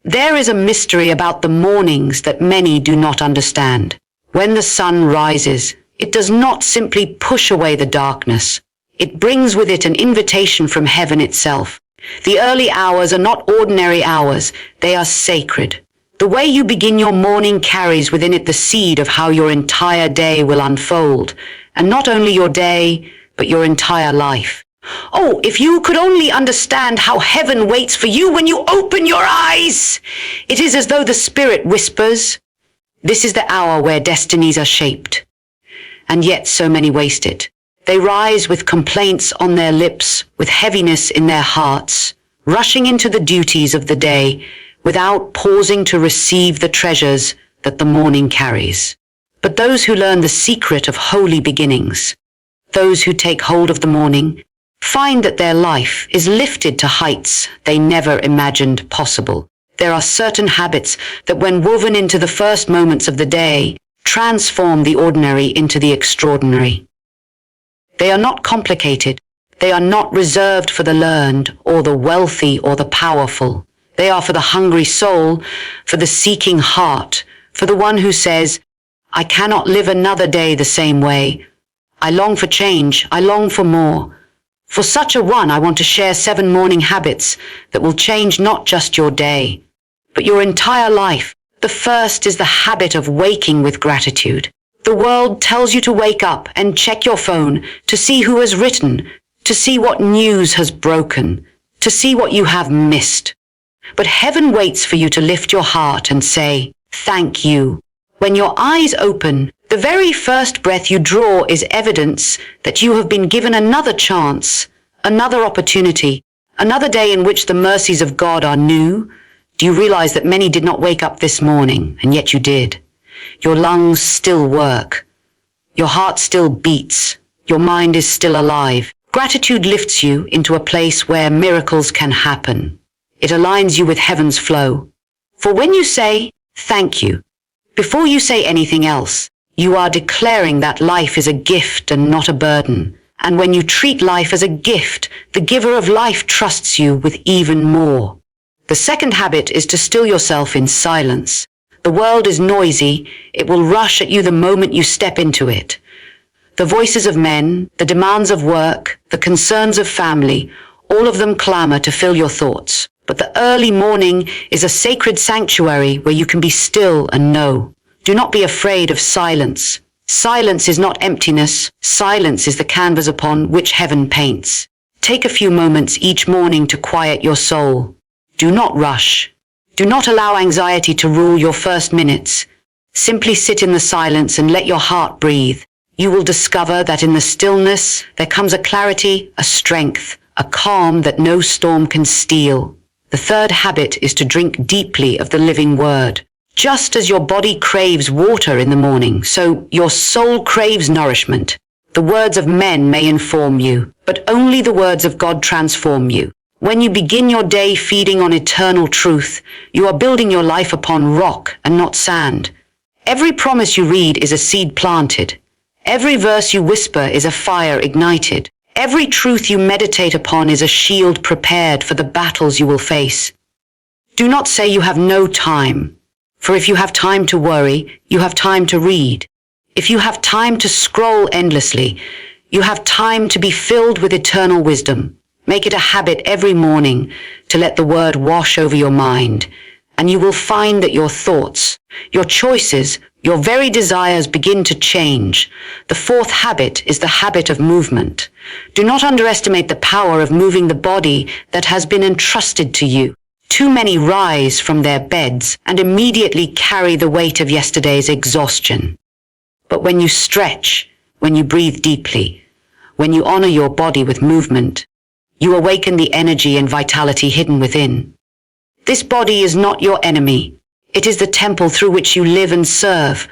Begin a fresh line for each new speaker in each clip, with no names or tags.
There is a mystery about the mornings that many do not understand. When the sun rises, it does not simply push away the darkness. It brings with it an invitation from heaven itself. The early hours are not ordinary hours, they are sacred. The way you begin your morning carries within it the seed of how your entire day will unfold, and not only your day, but your entire life. Oh, if you could only understand how heaven waits for you when you open your eyes! It is as though the Spirit whispers, "This is the hour where destinies are shaped." And yet so many waste it. They rise with complaints on their lips, with heaviness in their hearts, rushing into the duties of the day without pausing to receive the treasures that the morning carries. But those who learn the secret of holy beginnings, those who take hold of the morning, find that their life is lifted to heights they never imagined possible. There are certain habits that, when woven into the first moments of the day, transform the ordinary into the extraordinary. They are not complicated. They are not reserved for the learned or the wealthy or the powerful. They are for the hungry soul, for the seeking heart, for the one who says, "I cannot live another day the same way. I long for change. I long for more." For such a one, I want to share 7 morning habits that will change not just your day, but your entire life. The first is the habit of waking with gratitude. The world tells you to wake up and check your phone to see who has written, to see what news has broken, to see what you have missed. But heaven waits for you to lift your heart and say, "Thank you." When your eyes open, the very first breath you draw is evidence that you have been given another chance, another opportunity, another day in which the mercies of God are new. Do you realize that many did not wake up this morning, and yet you did? Your lungs still work. Your heart still beats. Your mind is still alive. Gratitude lifts you into a place where miracles can happen. It aligns you with heaven's flow. For when you say, "Thank you," before you say anything else, you are declaring that life is a gift and not a burden. And when you treat life as a gift, the giver of life trusts you with even more. The second habit is to still yourself in silence. The world is noisy. It will rush at you the moment you step into it. The voices of men, the demands of work, the concerns of family, all of them clamor to fill your thoughts. But the early morning is a sacred sanctuary where you can be still and know. Do not be afraid of silence. Silence is not emptiness. Silence is the canvas upon which heaven paints. Take a few moments each morning to quiet your soul. Do not rush. Do not allow anxiety to rule your first minutes. Simply sit in the silence and let your heart breathe. You will discover that in the stillness there comes a clarity, a strength, a calm that no storm can steal. The third habit is to drink deeply of the living word. Just as your body craves water in the morning, so your soul craves nourishment. The words of men may inform you, but only the words of God transform you. When you begin your day feeding on eternal truth, you are building your life upon rock and not sand. Every promise you read is a seed planted. Every verse you whisper is a fire ignited. Every truth you meditate upon is a shield prepared for the battles you will face. Do not say you have no time, for if you have time to worry, you have time to read. If you have time to scroll endlessly, you have time to be filled with eternal wisdom. Make it a habit every morning to let the word wash over your mind, and you will find that your thoughts, your choices, your very desires begin to change. The fourth habit is the habit of movement. Do not underestimate the power of moving the body that has been entrusted to you. Too many rise from their beds and immediately carry the weight of yesterday's exhaustion. But when you stretch, when you breathe deeply, when you honor your body with movement, you awaken the energy and vitality hidden within. This body is not your enemy. It is the temple through which you live and serve.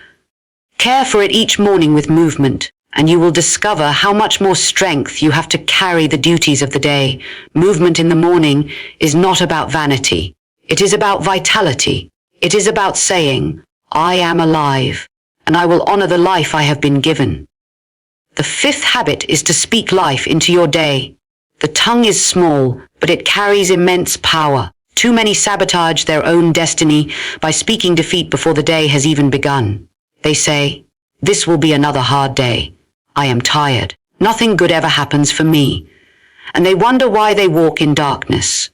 Care for it each morning with movement, and you will discover how much more strength you have to carry the duties of the day. Movement in the morning is not about vanity. It is about vitality. It is about saying, "I am alive, and I will honor the life I have been given." The fifth habit is to speak life into your day. The tongue is small, but it carries immense power. Too many sabotage their own destiny by speaking defeat before the day has even begun. They say, "This will be another hard day. I am tired. Nothing good ever happens for me." And they wonder why they walk in darkness.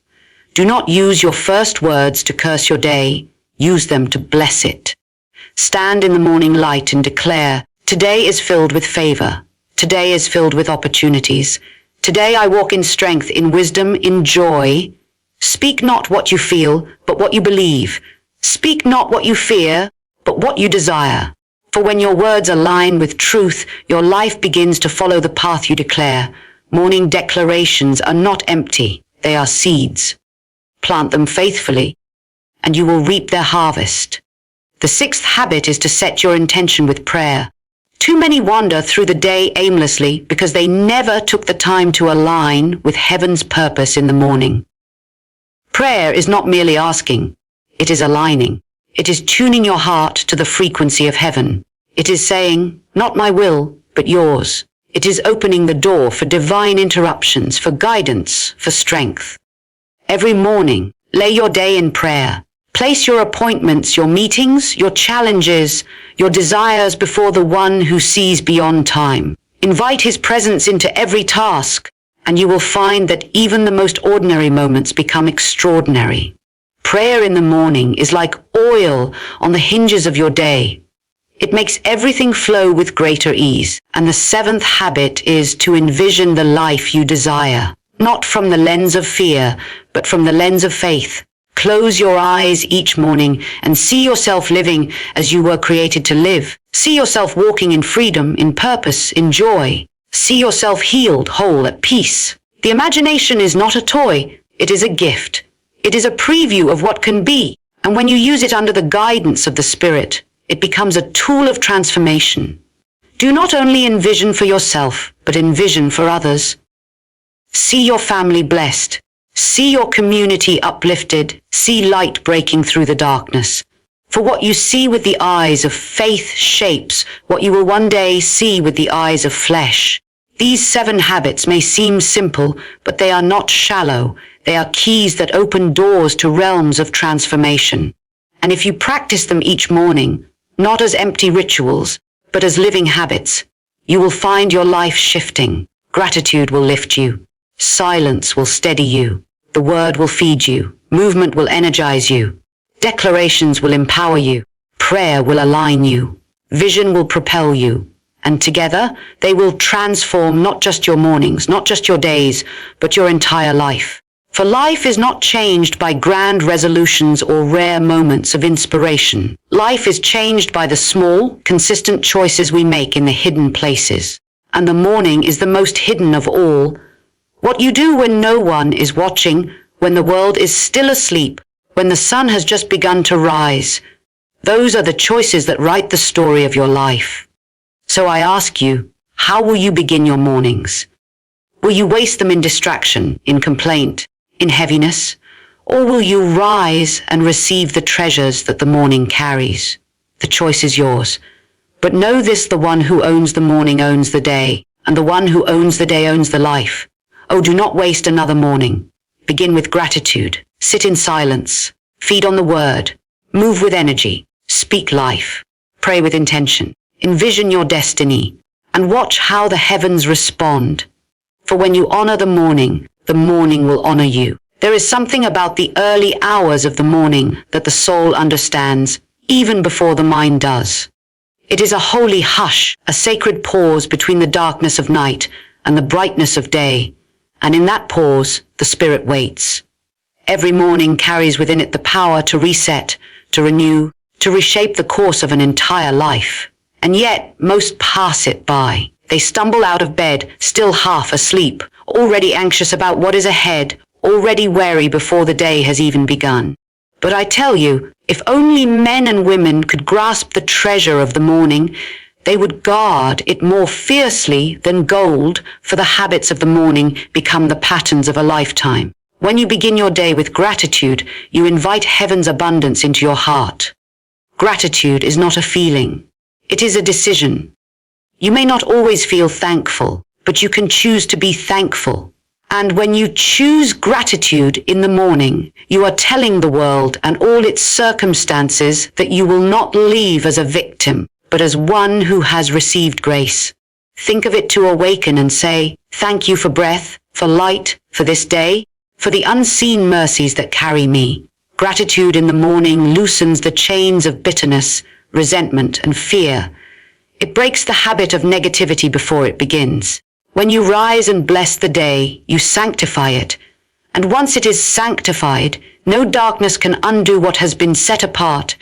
Do not use your first words to curse your day. Use them to bless it. Stand in the morning light and declare, "Today is filled with favor. Today is filled with opportunities. Today I walk in strength, in wisdom, in joy." Speak not what you feel, but what you believe. Speak not what you fear, but what you desire. For when your words align with truth, your life begins to follow the path you declare. Morning declarations are not empty. They are seeds. Plant them faithfully, and you will reap their harvest. The sixth habit is to set your intention with prayer. Too many wander through the day aimlessly because they never took the time to align with heaven's purpose in the morning. Prayer is not merely asking, it is aligning. It is tuning your heart to the frequency of heaven. It is saying, "Not my will, but yours." It is opening the door for divine interruptions, for guidance, for strength. Every morning, lay your day in prayer. Place your appointments, your meetings, your challenges, your desires before the one who sees beyond time. Invite his presence into every task, and you will find that even the most ordinary moments become extraordinary. Prayer in the morning is like oil on the hinges of your day. It makes everything flow with greater ease. And the seventh habit is to envision the life you desire, not from the lens of fear, but from the lens of faith. Close your eyes each morning and see yourself living as you were created to live. See yourself walking in freedom, in purpose, in joy. See yourself healed, whole, at peace. The imagination is not a toy, it is a gift. It is a preview of what can be, and when you use it under the guidance of the Spirit, it becomes a tool of transformation. Do not only envision for yourself, but envision for others. See your family blessed. See your community uplifted. See light breaking through the darkness. For what you see with the eyes of faith shapes what you will one day see with the eyes of flesh. These 7 habits may seem simple, but they are not shallow. They are keys that open doors to realms of transformation. And if you practice them each morning, not as empty rituals, but as living habits, you will find your life shifting. Gratitude will lift you. Silence will steady you. The word will feed you. Movement will energize you. Declarations will empower you. Prayer will align you. Vision will propel you. And together, they will transform not just your mornings, not just your days, but your entire life. For life is not changed by grand resolutions or rare moments of inspiration. Life is changed by the small, consistent choices we make in the hidden places. And the morning is the most hidden of all. What you do when no one is watching, when the world is still asleep, when the sun has just begun to rise. Those are the choices that write the story of your life. So I ask you, how will you begin your mornings? Will you waste them in distraction, in complaint, in heaviness? Or will you rise and receive the treasures that the morning carries? The choice is yours. But know this, the one who owns the morning owns the day, and the one who owns the day owns the life. Oh, do not waste another morning. Begin with gratitude. Sit in silence. Feed on the word. Move with energy. Speak life. Pray with intention. Envision your destiny, and watch how the heavens respond. For when you honor the morning will honor you. There is something about the early hours of the morning that the soul understands, even before the mind does. It is a holy hush, a sacred pause between the darkness of night and the brightness of day. And in that pause, the spirit waits. Every morning carries within it the power to reset, to renew, to reshape the course of an entire life. And yet, most pass it by. They stumble out of bed, still half asleep, already anxious about what is ahead, already wary before the day has even begun. But I tell you, if only men and women could grasp the treasure of the morning, they would guard it more fiercely than gold, for the habits of the morning become the patterns of a lifetime. When you begin your day with gratitude, you invite heaven's abundance into your heart. Gratitude is not a feeling. It is a decision. You may not always feel thankful, but you can choose to be thankful. And when you choose gratitude in the morning, you are telling the world and all its circumstances that you will not leave as a victim, but as one who has received grace. Think of it to awaken and say, thank you for breath, for light, for this day, for the unseen mercies that carry me. Gratitude in the morning loosens the chains of bitterness, resentment, and fear. It breaks the habit of negativity before it begins. When you rise and bless the day, you sanctify it. And once it is sanctified, no darkness can undo what has been set apart.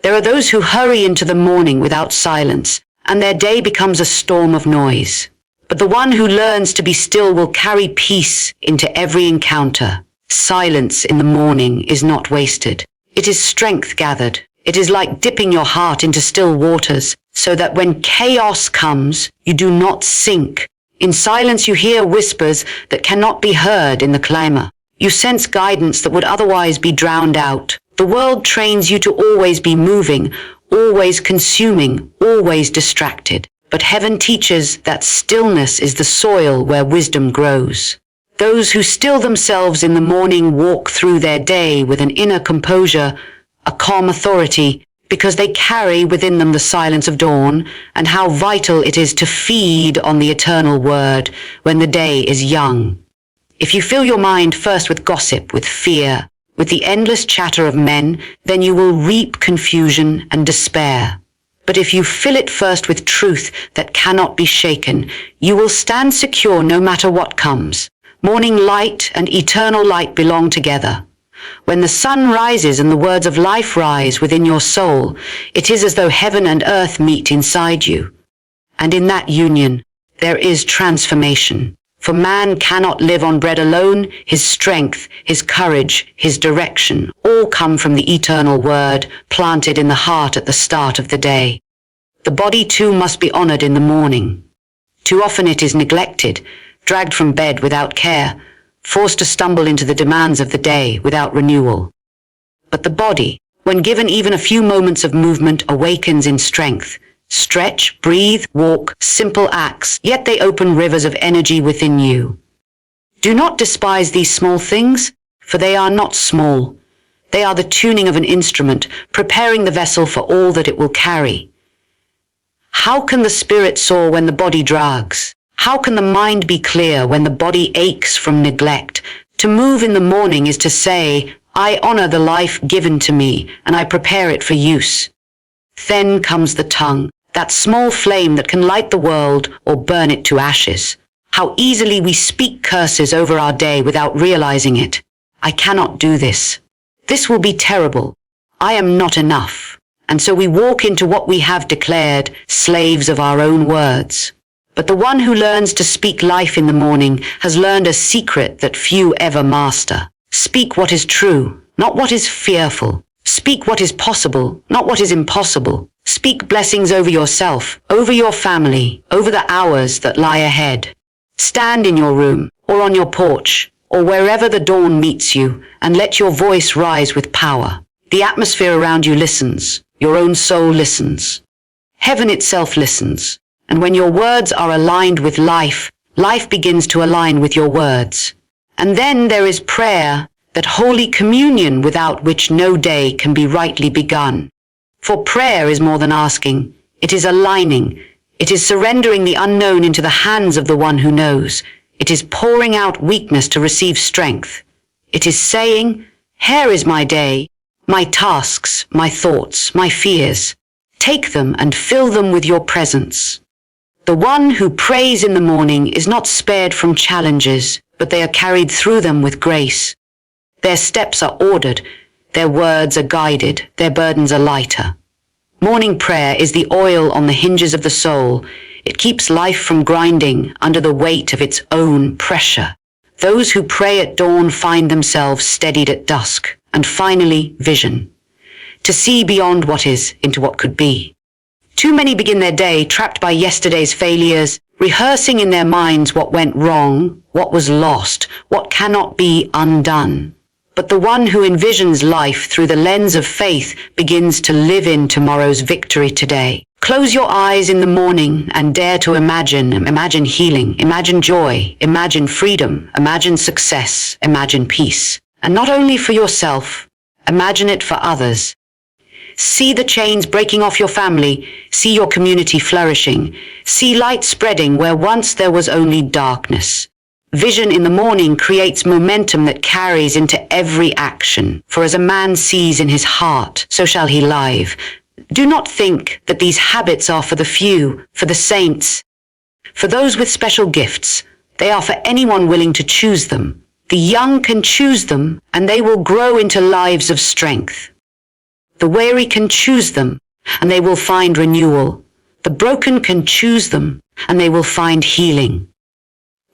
There are those who hurry into the morning without silence, and their day becomes a storm of noise. But the one who learns to be still will carry peace into every encounter. Silence in the morning is not wasted. It is strength gathered. It is like dipping your heart into still waters, so that when chaos comes, you do not sink. In silence you hear whispers that cannot be heard in the clamor. You sense guidance that would otherwise be drowned out. The world trains you to always be moving, always consuming, always distracted. But heaven teaches that stillness is the soil where wisdom grows. Those who still themselves in the morning walk through their day with an inner composure, a calm authority, because they carry within them the silence of dawn, and how vital it is to feed on the eternal word when the day is young. If you fill your mind first with gossip, with fear, with the endless chatter of men, then you will reap confusion and despair. But if you fill it first with truth that cannot be shaken, you will stand secure no matter what comes. Morning light and eternal light belong together. When the sun rises and the words of life rise within your soul, it is as though heaven and earth meet inside you. And in that union, there is transformation. For man cannot live on bread alone. His strength, his courage, his direction, all come from the eternal word planted in the heart at the start of the day. The body too must be honored in the morning. Too often it is neglected, dragged from bed without care, forced to stumble into the demands of the day without renewal. But the body, when given even a few moments of movement, awakens in strength. Stretch, breathe, walk, simple acts, yet they open rivers of energy within you. Do not despise these small things, for they are not small. They are the tuning of an instrument, preparing the vessel for all that it will carry. How can the spirit soar when the body drags? How can the mind be clear when the body aches from neglect? To move in the morning is to say, I honor the life given to me, and I prepare it for use. Then comes the tongue, that small flame that can light the world or burn it to ashes. How easily we speak curses over our day without realizing it. I cannot do this. This will be terrible. I am not enough. And so we walk into what we have declared, slaves of our own words. But the one who learns to speak life in the morning has learned a secret that few ever master. Speak what is true, not what is fearful. Speak what is possible, not what is impossible. Speak blessings over yourself, over your family, over the hours that lie ahead. Stand in your room, or on your porch, or wherever the dawn meets you, and let your voice rise with power. The atmosphere around you listens. Your own soul listens. Heaven itself listens. And when your words are aligned with life, life begins to align with your words. And then there is prayer, that holy communion without which no day can be rightly begun. For prayer is more than asking. It is aligning. It is surrendering the unknown into the hands of the one who knows. It is pouring out weakness to receive strength. It is saying, here is my day, my tasks, my thoughts, my fears. Take them and fill them with your presence. The one who prays in the morning is not spared from challenges, but they are carried through them with grace. Their steps are ordered, their words are guided, their burdens are lighter. Morning prayer is the oil on the hinges of the soul. It keeps life from grinding under the weight of its own pressure. Those who pray at dawn find themselves steadied at dusk, and finally, vision. To see beyond what is into what could be. Too many begin their day trapped by yesterday's failures, rehearsing in their minds what went wrong, what was lost, what cannot be undone. But the one who envisions life through the lens of faith begins to live in tomorrow's victory today. Close your eyes in the morning and dare to imagine healing, imagine joy, imagine freedom, imagine success, imagine peace. And not only for yourself, imagine it for others. See the chains breaking off your family, see your community flourishing, see light spreading where once there was only darkness. Vision in the morning creates momentum that carries into every action. For as a man sees in his heart, so shall he live. Do not think that these habits are for the few, for the saints, for those with special gifts. They are for anyone willing to choose them. The young can choose them, and they will grow into lives of strength. The weary can choose them, and they will find renewal. The broken can choose them, and they will find healing.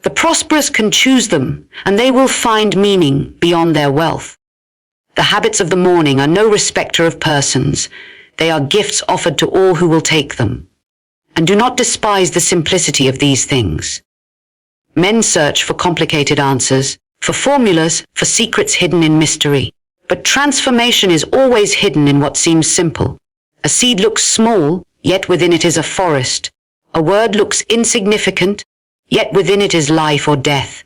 The prosperous can choose them, and they will find meaning beyond their wealth. The habits of the morning are no respecter of persons. They are gifts offered to all who will take them. And do not despise the simplicity of these things. Men search for complicated answers, for formulas, for secrets hidden in mystery. But transformation is always hidden in what seems simple. A seed looks small, yet within it is a forest. A word looks insignificant, yet within it is life or death.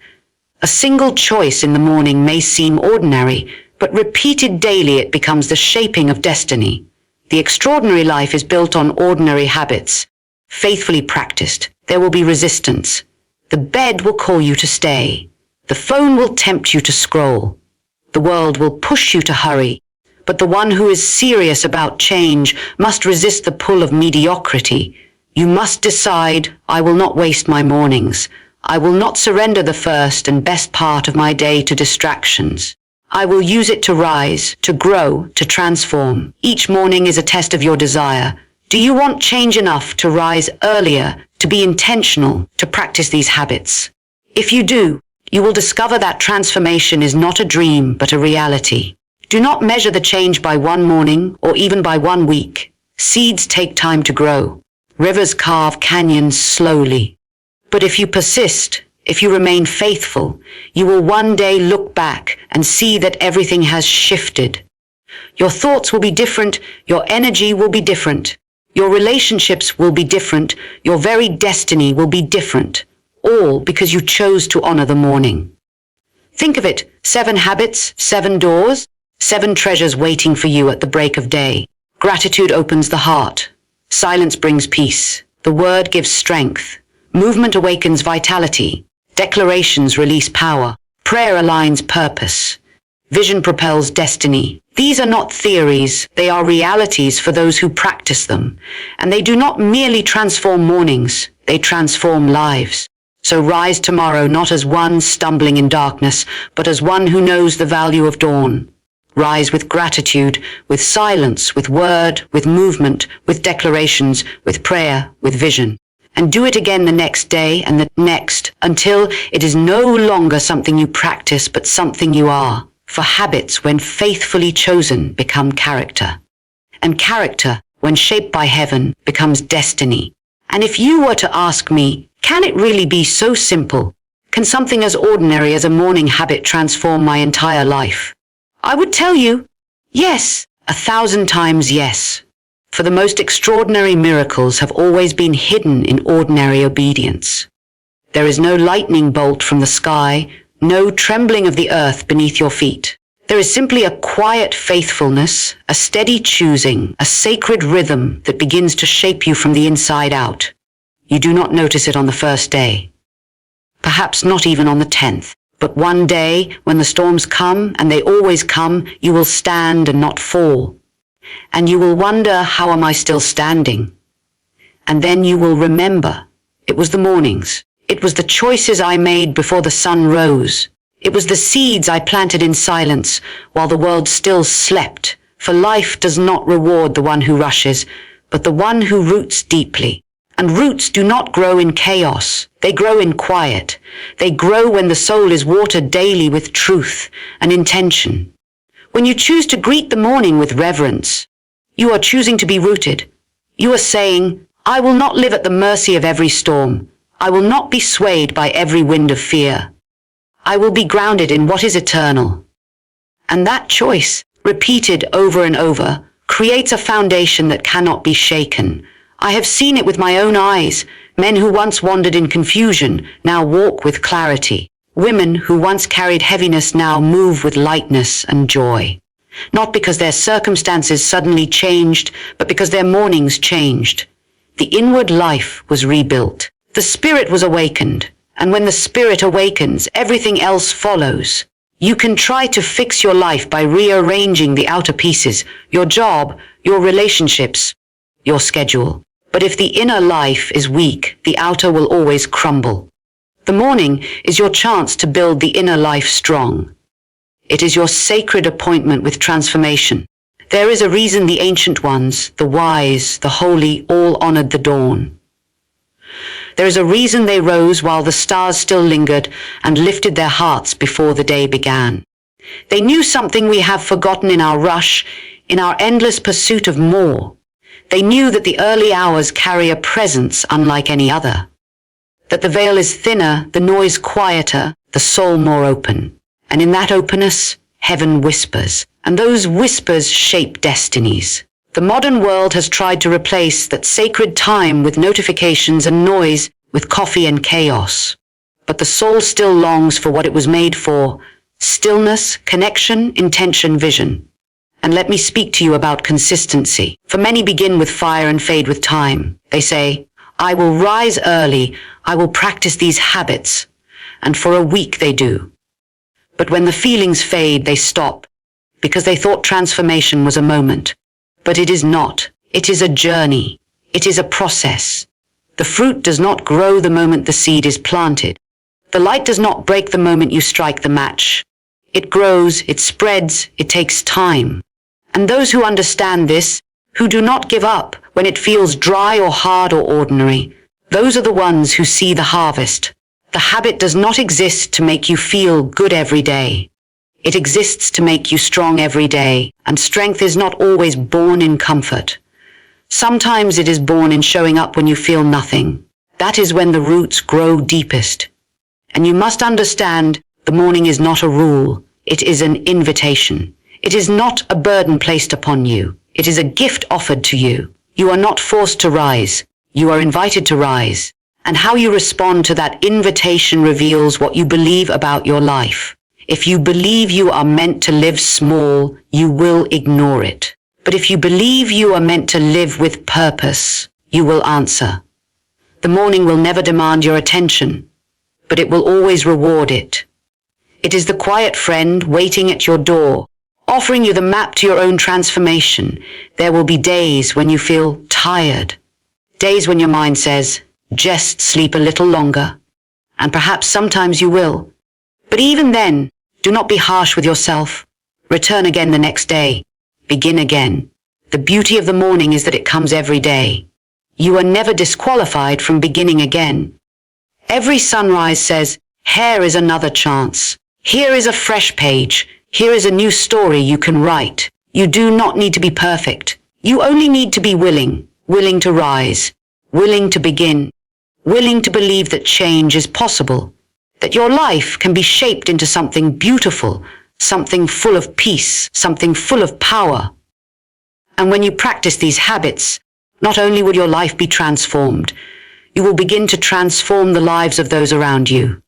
A single choice in the morning may seem ordinary, but repeated daily it becomes the shaping of destiny. The extraordinary life is built on ordinary habits. Faithfully practiced, there will be resistance. The bed will call you to stay. The phone will tempt you to scroll. The world will push you to hurry. But the one who is serious about change must resist the pull of mediocrity. You must decide, I will not waste my mornings. I will not surrender the first and best part of my day to distractions. I will use it to rise, to grow, to transform. Each morning is a test of your desire. Do you want change enough to rise earlier, to be intentional, to practice these habits? If you do, you will discover that transformation is not a dream, but a reality. Do not measure the change by one morning or even by 1 week. Seeds take time to grow. Rivers carve canyons slowly. But if you persist, if you remain faithful, you will one day look back and see that everything has shifted. Your thoughts will be different, your energy will be different, your relationships will be different, your very destiny will be different, all because you chose to honor the morning. Think of it, 7 habits, 7 doors, 7 treasures waiting for you at the break of day. Gratitude opens the heart. Silence brings peace. The word gives strength. Movement awakens vitality. Declarations release power. Prayer aligns purpose. Vision propels destiny. These are not theories, they are realities for those who practice them. And they do not merely transform mornings, they transform lives. So rise tomorrow not as one stumbling in darkness, but as one who knows the value of dawn. Rise with gratitude, with silence, with word, with movement, with declarations, with prayer, with vision. And do it again the next day and the next, until it is no longer something you practice, but something you are. For habits, when faithfully chosen, become character. And character, when shaped by heaven, becomes destiny. And if you were to ask me, can it really be so simple? Can something as ordinary as a morning habit transform my entire life? I would tell you, yes, 1,000 times yes. For the most extraordinary miracles have always been hidden in ordinary obedience. There is no lightning bolt from the sky, no trembling of the earth beneath your feet. There is simply a quiet faithfulness, a steady choosing, a sacred rhythm that begins to shape you from the inside out. You do not notice it on the first day. Perhaps not even on the 10th. But one day, when the storms come, and they always come, you will stand and not fall. And you will wonder, how am I still standing? And then you will remember, it was the mornings. It was the choices I made before the sun rose. It was the seeds I planted in silence while the world still slept. For life does not reward the one who rushes, but the one who roots deeply. And roots do not grow in chaos. They grow in quiet. They grow when the soul is watered daily with truth and intention. When you choose to greet the morning with reverence, you are choosing to be rooted. You are saying, I will not live at the mercy of every storm. I will not be swayed by every wind of fear. I will be grounded in what is eternal. And that choice, repeated over and over, creates a foundation that cannot be shaken. I have seen it with my own eyes. Men who once wandered in confusion now walk with clarity. Women who once carried heaviness now move with lightness and joy. Not because their circumstances suddenly changed, but because their mornings changed. The inward life was rebuilt. The spirit was awakened. And when the spirit awakens, everything else follows. You can try to fix your life by rearranging the outer pieces, your job, your relationships, your schedule. But if the inner life is weak, the outer will always crumble. The morning is your chance to build the inner life strong. It is your sacred appointment with transformation. There is a reason the ancient ones, the wise, the holy, all honored the dawn. There is a reason they rose while the stars still lingered and lifted their hearts before the day began. They knew something we have forgotten in our rush, in our endless pursuit of more. They knew that the early hours carry a presence unlike any other. That the veil is thinner, the noise quieter, the soul more open. And in that openness, heaven whispers, and those whispers shape destinies. The modern world has tried to replace that sacred time with notifications and noise, with coffee and chaos. But the soul still longs for what it was made for: stillness, connection, intention, vision. And let me speak to you about consistency. For many begin with fire and fade with time. They say, I will rise early, I will practice these habits. And for a week they do. But when the feelings fade, they stop, because they thought transformation was a moment. But it is not. It is a journey. It is a process. The fruit does not grow the moment the seed is planted. The light does not break the moment you strike the match. It grows, it spreads, it takes time. And those who understand this, who do not give up when it feels dry or hard or ordinary, those are the ones who see the harvest. The habit does not exist to make you feel good every day. It exists to make you strong every day, and strength is not always born in comfort. Sometimes it is born in showing up when you feel nothing. That is when the roots grow deepest. And you must understand, the morning is not a rule. It is an invitation. It is not a burden placed upon you. It is a gift offered to you. You are not forced to rise. You are invited to rise. And how you respond to that invitation reveals what you believe about your life. If you believe you are meant to live small, you will ignore it. But if you believe you are meant to live with purpose, you will answer. The morning will never demand your attention, but it will always reward it. It is the quiet friend waiting at your door, offering you the map to your own transformation. There will be days when you feel tired, days when your mind says, just sleep a little longer, and perhaps sometimes you will. But even then, do not be harsh with yourself. Return again the next day. Begin again. The beauty of the morning is that it comes every day. You are never disqualified from beginning again. Every sunrise says, here is another chance. Here is a fresh page. Here is a new story you can write. You do not need to be perfect. You only need to be willing to rise, willing to begin, willing to believe that change is possible, that your life can be shaped into something beautiful, something full of peace, something full of power. And when you practice these habits, not only will your life be transformed, you will begin to transform the lives of those around you.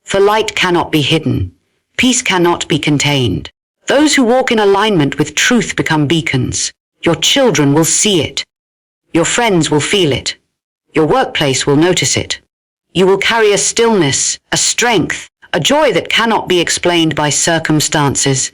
For light cannot be hidden. Peace cannot be contained. Those who walk in alignment with truth become beacons. Your children will see it. Your friends will feel it. Your workplace will notice it. You will carry a stillness, a strength, a joy that cannot be explained by circumstances.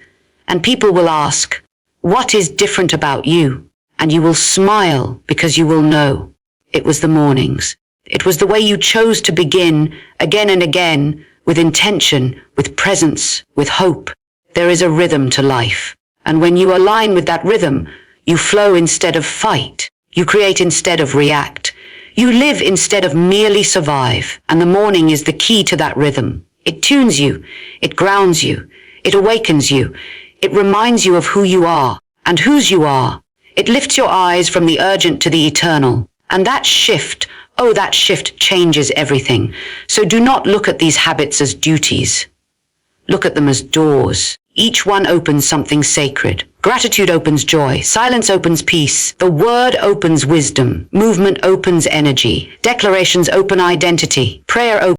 And people will ask, what is different about you? And you will smile because you will know. It was the mornings. It was the way you chose to begin again and again, with intention, with presence, with hope. There is a rhythm to life. And when you align with that rhythm, you flow instead of fight. You create instead of react. You live instead of merely survive. And the morning is the key to that rhythm. It tunes you. It grounds you. It awakens you. It reminds you of who you are and whose you are. It lifts your eyes from the urgent to the eternal. And that shift, that shift changes everything. So do not look at these habits as duties. Look at them as doors. Each one opens something sacred. Gratitude opens joy. Silence opens peace. The word opens wisdom. Movement opens energy. Declarations open identity. Prayer opens